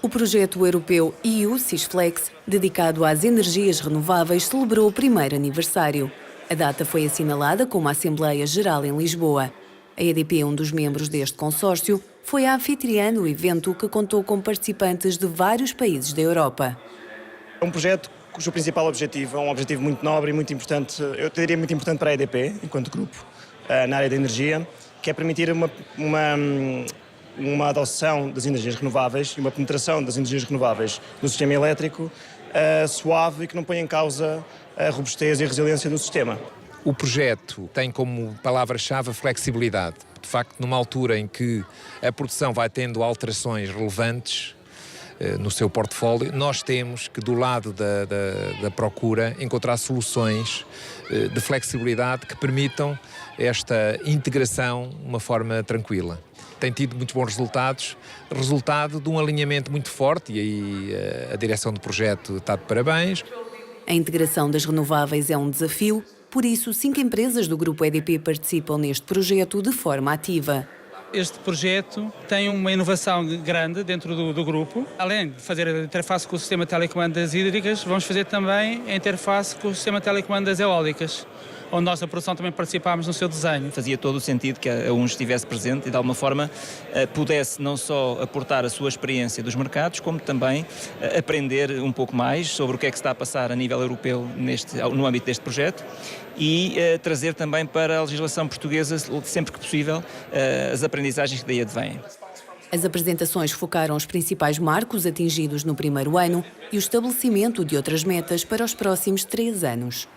O projeto europeu EU Sysflex, dedicado às energias renováveis, celebrou o primeiro aniversário. A data foi assinalada com uma Assembleia Geral em Lisboa. A EDP, um dos membros deste consórcio, foi a anfitriã do evento que contou com participantes de vários países da Europa. É um projeto cujo principal objetivo é um objetivo muito nobre e muito importante, eu diria muito importante para a EDP, enquanto grupo, na área da energia, que é permitir uma adoção das energias renováveis e uma penetração das energias renováveis no sistema elétrico suave e que não põe em causa a robustez e a resiliência do sistema. O projeto tem como palavra-chave a flexibilidade. De facto, numa altura em que a produção vai tendo alterações relevantes no seu portfólio, nós temos que, do lado da procura, encontrar soluções de flexibilidade que permitam esta integração de uma forma tranquila. Tem tido muitos bons resultados, resultado de um alinhamento muito forte e aí a direção do projeto está de parabéns. A integração das renováveis é um desafio, por isso 5 empresas do Grupo EDP participam neste projeto de forma ativa. Este projeto tem uma inovação grande dentro do grupo. Além de fazer a interface com o sistema de telecomandas hídricas, vamos fazer também a interface com o sistema de telecomandas eólicas, onde nós, a produção, também participámos no seu desenho. Fazia todo o sentido que a UNES estivesse presente e, de alguma forma, pudesse não só aportar a sua experiência dos mercados, como também aprender um pouco mais sobre o que é que se está a passar a nível europeu no âmbito deste projeto e trazer também para a legislação portuguesa, sempre que possível, as aprendizagens que daí advêm. As apresentações focaram os principais marcos atingidos no primeiro ano e o estabelecimento de outras metas para os próximos 3 anos.